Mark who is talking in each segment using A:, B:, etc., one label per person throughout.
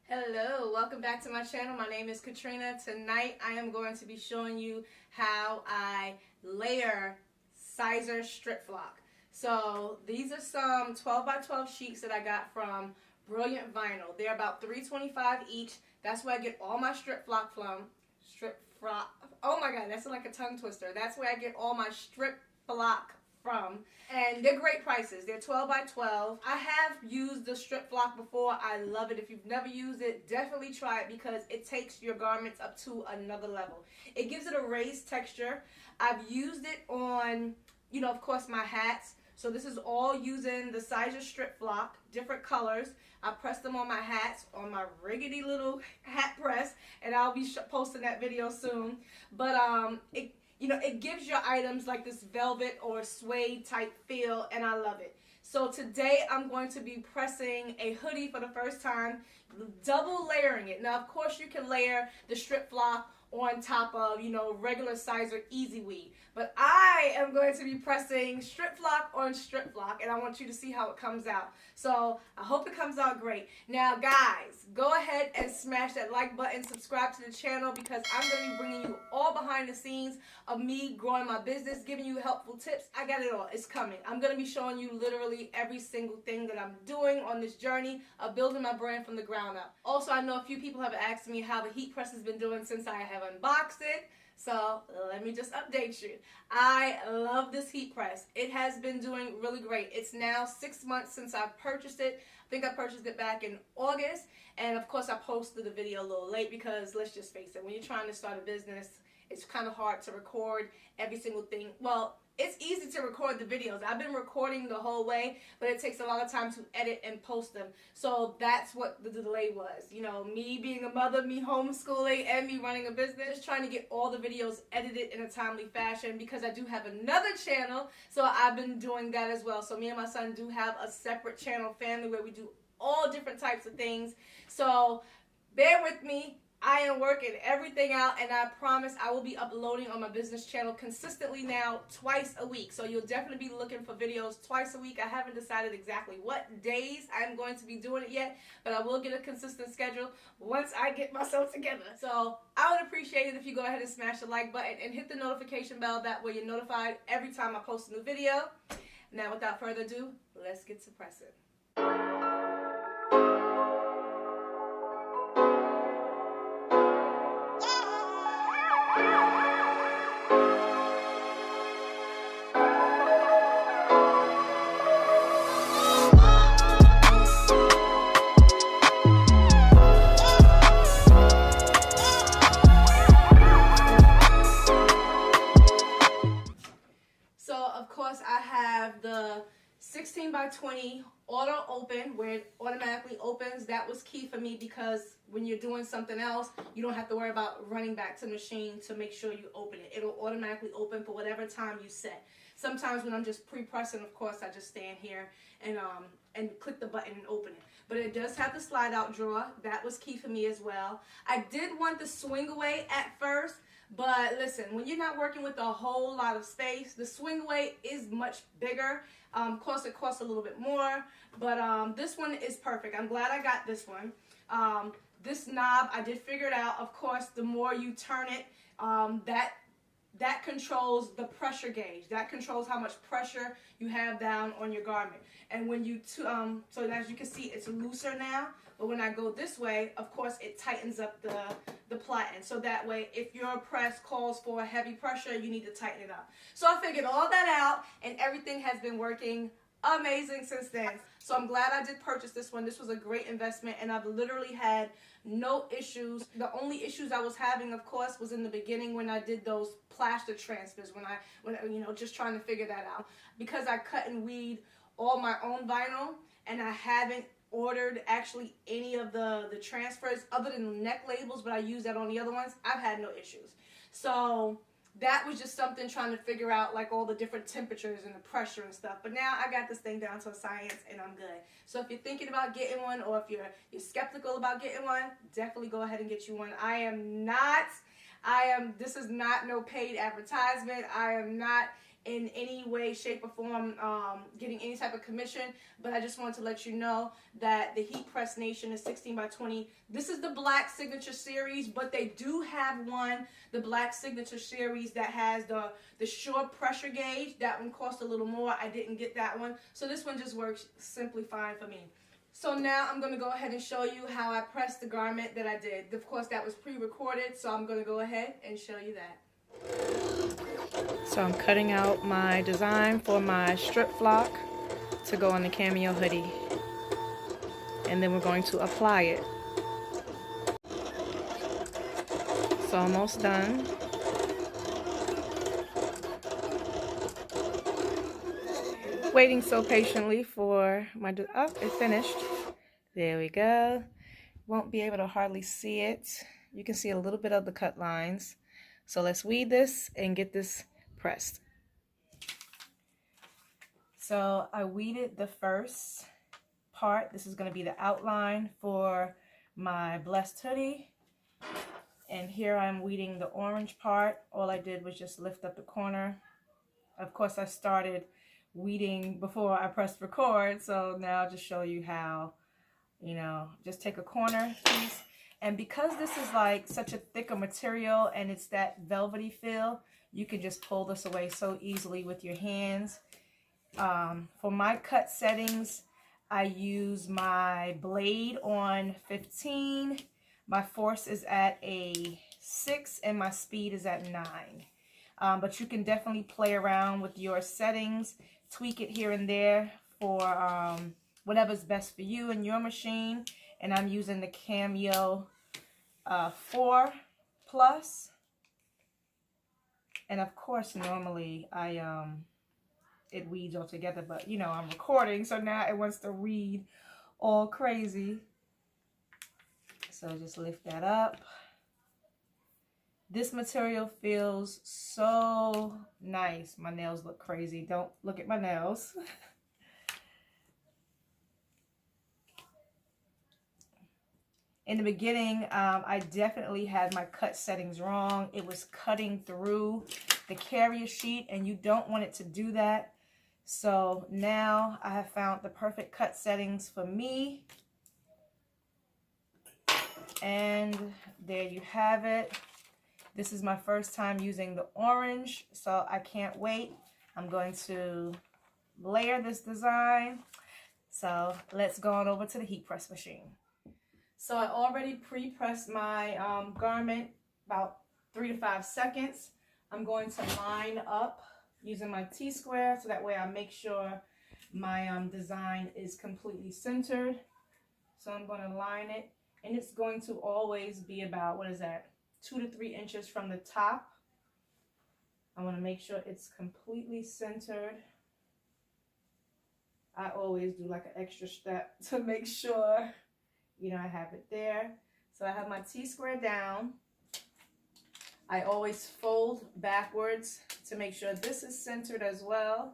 A: Hello, welcome back to my channel. My name is Katrina. Tonight I am going to be showing you how I layer Siser Strip Flock. So these are some 12 by 12 sheets that I got from Brilliant Vinyl. They're about $3.25 each. That's where I get all my strip flock from. Strip flock. Oh my god, that's like a tongue twister. That's where I get all my strip flock from, and they're great prices. They're 12 by 12. I have used the strip flock before. I love it. If you've never used it, definitely try it because it takes your garments up to another level. It gives it a raised texture. I've used it on, of course, my hats. So this is all using the Siser Strip Flock, different colors. I press them on my hats, on my riggedy little hat press, and I'll be posting that video soon. But it gives your items like this velvet or suede type feel, and I love it. So today I'm going to be pressing a hoodie for the first time, double layering it. Now, of course, you can layer the strip flock on top of, regular Siser Easy Weave. But I am going to be pressing strip flock on strip flock, and I want you to see how it comes out. So I hope it comes out great. Now, guys, go ahead and smash that like button, subscribe to the channel, because I'm going to be bringing you all behind the scenes of me growing my business, giving you helpful tips. I got it all. It's coming. I'm going to be showing you literally every single thing that I'm doing on this journey of building my brand from the ground up. Also, I know a few people have asked me how the heat press has been doing since I have unboxed it. So let me just update you. I love this heat press. It has been doing really great. It's now 6 months since I purchased it. I think I purchased it back in August. And of course I posted the video a little late because let's just face it, when you're trying to start a business, it's kind of hard to record every single thing. Well, it's easy to record the videos. I've been recording the whole way, but it takes a lot of time to edit and post them. So that's what the delay was. Me being a mother, me homeschooling, and me running a business, trying to get all the videos edited in a timely fashion because I do have another channel. So I've been doing that as well. So me and my son do have a separate channel family where we do all different types of things. So bear with me. I am working everything out, and I promise I will be uploading on my business channel consistently now twice a week. So you'll definitely be looking for videos twice a week. I haven't decided exactly what days I'm going to be doing it yet, but I will get a consistent schedule once I get myself together. So I would appreciate it if you go ahead and smash the like button and hit the notification bell. That way you're notified every time I post a new video. Now, without further ado, let's get to pressing. I have the 16 by 20 auto open where it automatically opens. That was key for me because when you're doing something else, you don't have to worry about running back to the machine to make sure you open it. It'll automatically open for whatever time you set. Sometimes when I'm just pre-pressing, of course, I just stand here and click the button and open it. But it does have the slide out drawer. That was key for me as well. I did want the swing away at first, but listen, when you're not working with a whole lot of space, the swing away is much bigger. Of course, it costs a little bit more, but this one is perfect. I'm glad I got this one. This knob, I did figure it out. Of course, the more you turn it, that controls the pressure gauge. That controls how much pressure you have down on your garment. And when you, so as you can see, it's looser now. But when I go this way, of course, it tightens up the platen. So that way, if your press calls for a heavy pressure, you need to tighten it up. So I figured all that out, and everything has been working amazing since then. So I'm glad I did purchase this one. This was a great investment, and I've literally had no issues. The only issues I was having, of course, was in the beginning when I did those plaster transfers, when just trying to figure that out. Because I cut and weed all my own vinyl, and I haven't ordered actually any of the transfers other than the neck labels, but I use that on the other ones. I've had no issues. So that was just something trying to figure out, like all the different temperatures and the pressure and stuff. But now I got this thing down to a science, and I'm good. So if you're thinking about getting one, or if you're skeptical about getting one, definitely go ahead and get you one. This is not no paid advertisement. I am not in any way, shape, or form getting any type of commission, but I just wanted to let you know that the Heat Press Nation is 16 by 20. This is the Black Signature Series, but they do have one, the Black Signature Series, that has the short pressure gauge. That one cost a little more. I didn't get that one, so this one just works simply fine for me. So now I'm going to go ahead and show you how I pressed the garment that I did. Of course, that was pre-recorded, so I'm going to go ahead and show you that. So I'm cutting out my design for my strip flock to go on the cameo hoodie. And then we're going to apply it. So almost done. Waiting so patiently for my, oh, it finished. There we go. Won't be able to hardly see it. You can see a little bit of the cut lines. So let's weed this and get this pressed. So I weeded the first part. This is going to be the outline for my blessed hoodie. And here I'm weeding the orange part. All I did was just lift up the corner. Of course, I started weeding before I pressed record, so now I'll just show you how, you know, just take a corner piece. And because this is like such a thicker material and it's that velvety feel, you can just pull this away so easily with your hands. For my cut settings, I use my blade on 15, my force is at a 6, and my speed is at 9. But you can definitely play around with your settings, tweak it here and there for whatever's best for you and your machine. And I'm using the Cameo 4 Plus. And of course, normally it weeds all together, but you know, I'm recording, so now it wants to read all crazy. So just lift that up. This material feels so nice. My nails look crazy. Don't look at my nails. In the beginning, I definitely had my cut settings wrong. It was cutting through the carrier sheet, and you don't want it to do that. So now I have found the perfect cut settings for me. And there you have it. This is my first time using the orange, so I can't wait. I'm going to layer this design. So let's go on over to the heat press machine. So I already pre-pressed my garment about 3 to 5 seconds. I'm going to line up using my T-square, so that way I make sure my design is completely centered. So I'm going to line it, and it's going to always be about, what is that, 2 to 3 inches from the top. I want to make sure it's completely centered. I always do like an extra step to make sure, you know, I have it there. So I have my T-square down. I always fold backwards to make sure this is centered as well.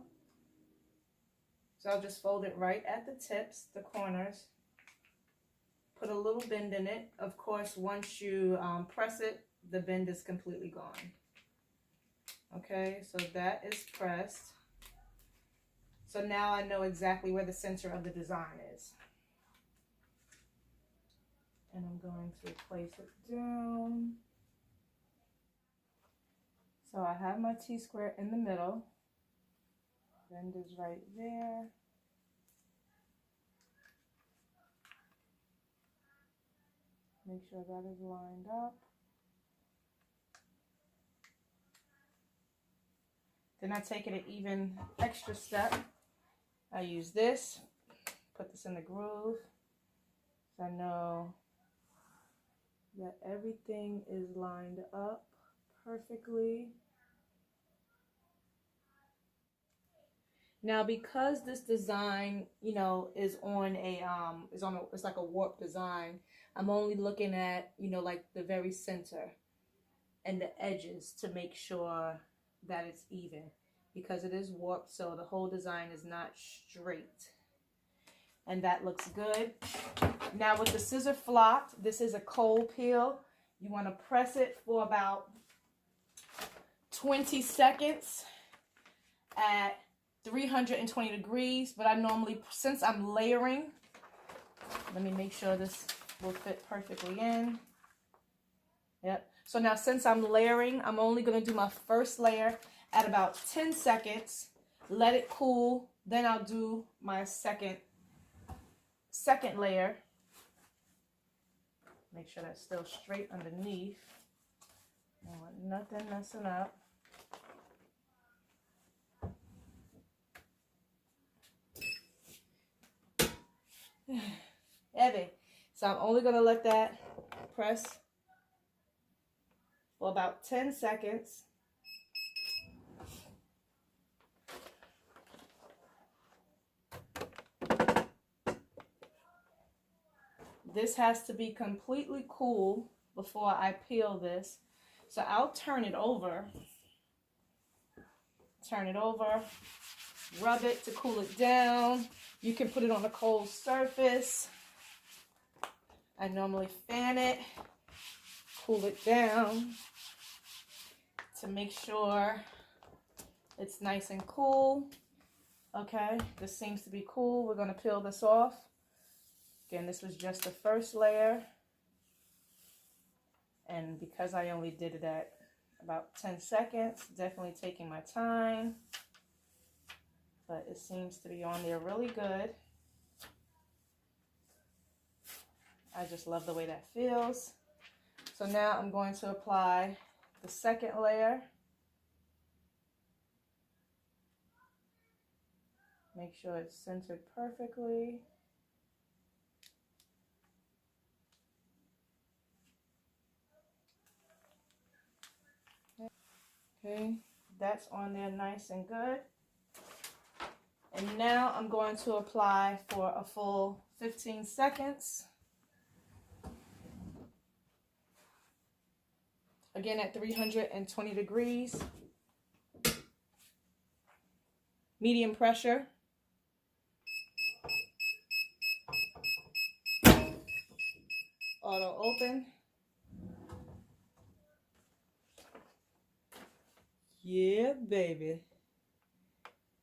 A: So I'll just fold it right at the tips, the corners. Put a little bend in it. Of course, once you press it, the bend is completely gone. Okay, so that is pressed. So now I know exactly where the center of the design is. And I'm going to place it down. So I have my T-square in the middle. Bend is right there. Make sure that is lined up. Then I take it an even extra step. I use this, put this in the groove. So I know that everything is lined up perfectly. Now, because this design, you know, is on a it's like a warp design, I'm only looking at, you know, like the very center and the edges to make sure that it's even, because it is warped, so the whole design is not straight. And that looks good. Now with the Siser Flock, this is a cold peel. You want to press it for about 20 seconds. at 320 degrees, but I normally, since I'm layering, let me make sure this will fit perfectly in. Yep. So now since I'm layering, I'm only going to do my first layer at about 10 seconds. Let it cool. Then I'll do my second layer. Make sure that's still straight underneath. I don't want nothing messing up. Heavy. So I'm only going to let that press for about 10 seconds. This has to be completely cool before I peel this. So I'll turn it over, rub it to cool it down. You can put it on a cold surface. I normally fan it, cool it down to make sure it's nice and cool. Okay, this seems to be cool. We're gonna peel this off. Again, this was just the first layer. And because I only did it at about 10 seconds, definitely taking my time. But it seems to be on there really good. I just love the way that feels. So now I'm going to apply the second layer. Make sure it's centered perfectly. Okay, that's on there nice and good. And now I'm going to apply for a full 15 seconds. Again at 320 degrees. Medium pressure. Auto open. Yeah, baby.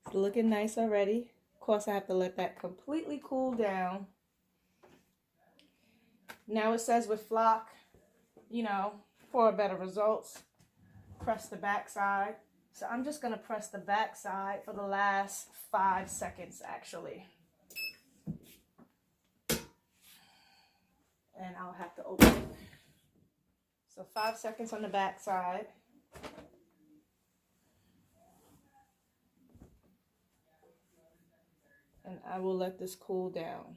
A: It's looking nice already. Of course, I have to let that completely cool down. Now it says with flock, you know, for better results, press the back side. So I'm just going to press the back side for the last 5 seconds, actually. And I'll have to open it. So 5 seconds on the back side. And I will let this cool down.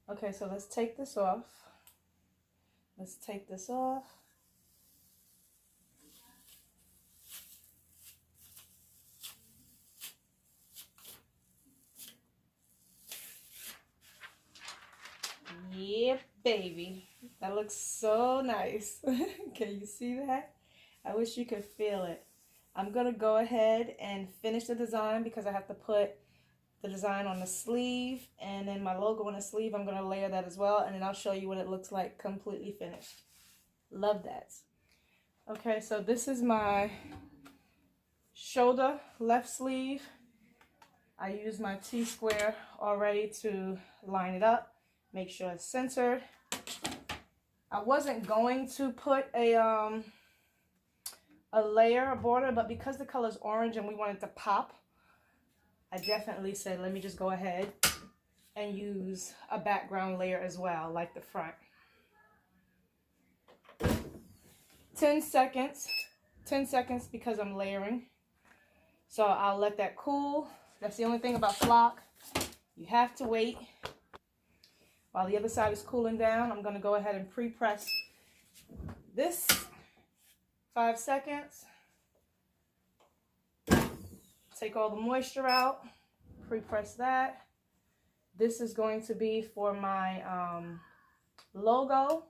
A: Okay, so let's take this off. Let's take this off. Yeah, baby. That looks so nice. Can you see that? I wish you could feel it. I'm going to go ahead and finish the design because I have to put the design on the sleeve and then my logo on the sleeve. I'm going to layer that as well, and then I'll show you what it looks like completely finished. Love that. Okay, so this is my shoulder left sleeve. I use my T-square already to line it up, make sure it's centered. I wasn't going to put a layer, a border, but because the color is orange and we want it to pop, I definitely said, let me just go ahead and use a background layer as well, like the front. 10 seconds because I'm layering. So I'll let that cool. That's the only thing about flock. You have to wait. While the other side is cooling down, I'm going to go ahead and pre-press this. 5 seconds. Take all the moisture out. Pre-press that. This is going to be for my logo.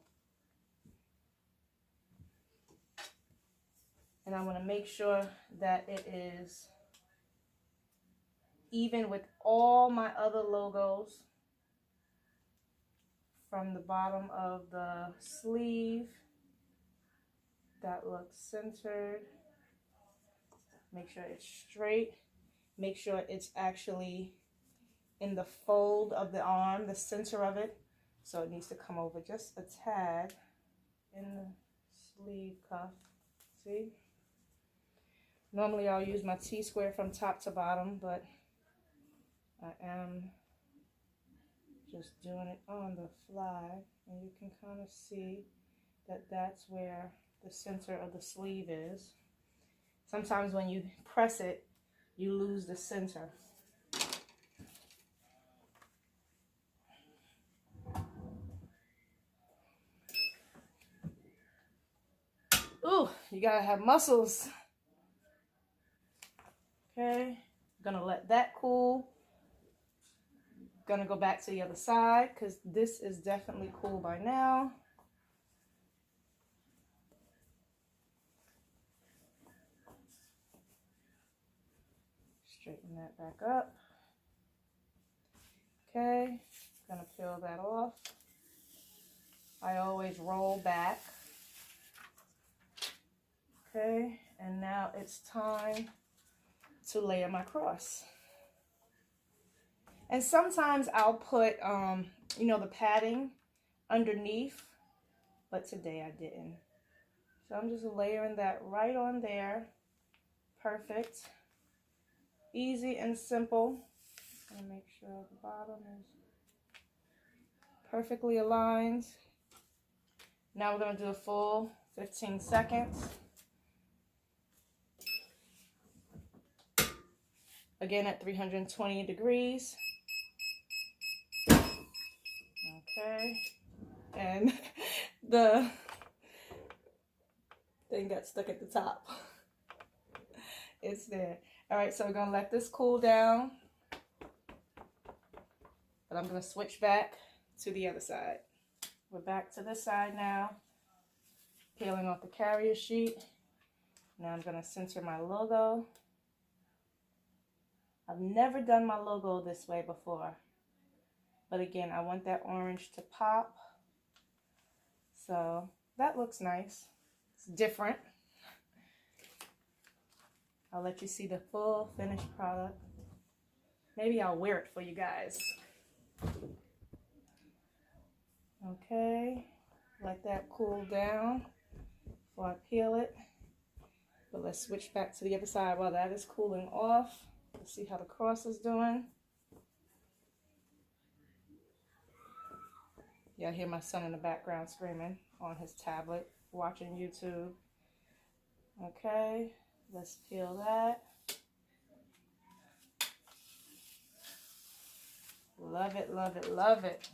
A: And I want to make sure that it is even with all my other logos. From the bottom of the sleeve, that looks centered. Make sure it's straight. Make sure it's actually in the fold of the arm, the center of it. So it needs to come over just a tad in the sleeve cuff. See? Normally I'll use my T-square from top to bottom, but I am just doing it on the fly. And you can kind of see that that's where the center of the sleeve is. Sometimes when you press it, you lose the center. Ooh, you gotta have muscles. Okay, gonna let that cool. Gonna go back to the other side because this is definitely cool by now. Straighten that back up. Okay, gonna peel that off. I always roll back. Okay, and now it's time to layer my cross. And sometimes I'll put, you know, the padding underneath, but today I didn't. So I'm just layering that right on there. Perfect. Easy and simple. And make sure the bottom is perfectly aligned. Now we're going to do a full 15 seconds. Again at 320 degrees. Okay. And the thing got stuck at the top. It's there. All right, so we're going to let this cool down. But I'm going to switch back to the other side. We're back to this side now. Peeling off the carrier sheet. Now I'm going to center my logo. I've never done my logo this way before. But again, I want that orange to pop. So that looks nice. It's different. I'll let you see the full finished product. Maybe I'll wear it for you guys. Okay, let that cool down before I peel it. But let's switch back to the other side while that is cooling off. Let's see how the cross is doing. Yeah, I hear my son in the background screaming on his tablet, watching YouTube. Okay, let's peel that. Love it, love it, love it.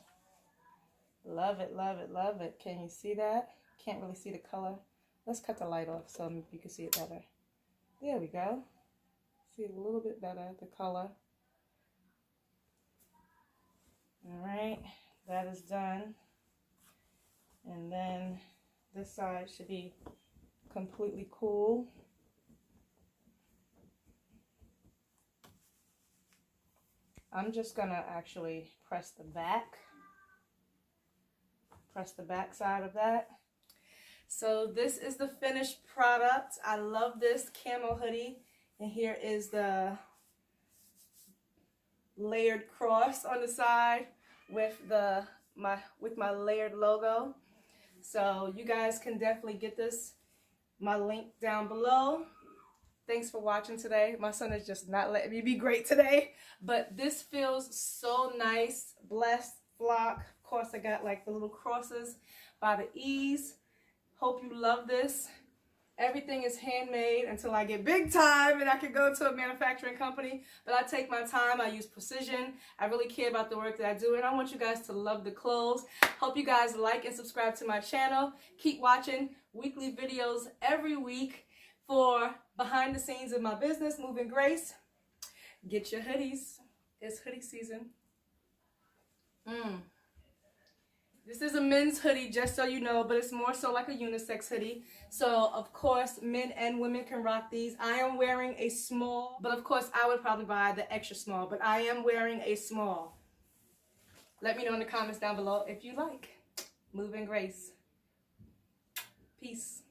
A: Love it, love it, love it. Can you see that? Can't really see the color. Let's cut the light off so you can see it better. There we go. See it a little bit better, the color. All right, that is done. And then this side should be completely cool. I'm just gonna actually press the back side of that. So this is the finished product. I love this camo hoodie. And here is the layered cross on the side with my layered logo. So you guys can definitely get this. My link down below. Thanks for watching today. My son is just not letting me be great today. But this feels so nice. Blessed flock. Of course, I got like the little crosses by the ease. Hope you love this. Everything is handmade until I get big time and I can go to a manufacturing company. But I take my time. I use precision. I really care about the work that I do. And I want you guys to love the clothes. Hope you guys like and subscribe to my channel. Keep watching weekly videos every week for behind the scenes of my business, Moving Grace. Get your hoodies. It's hoodie season. This is a men's hoodie, just so you know, but it's more so like a unisex hoodie. So, of course, men and women can rock these. I am wearing a small, but of course, I would probably buy the extra small, but I am wearing a small. Let me know in the comments down below if you like. Moving Grace. Peace.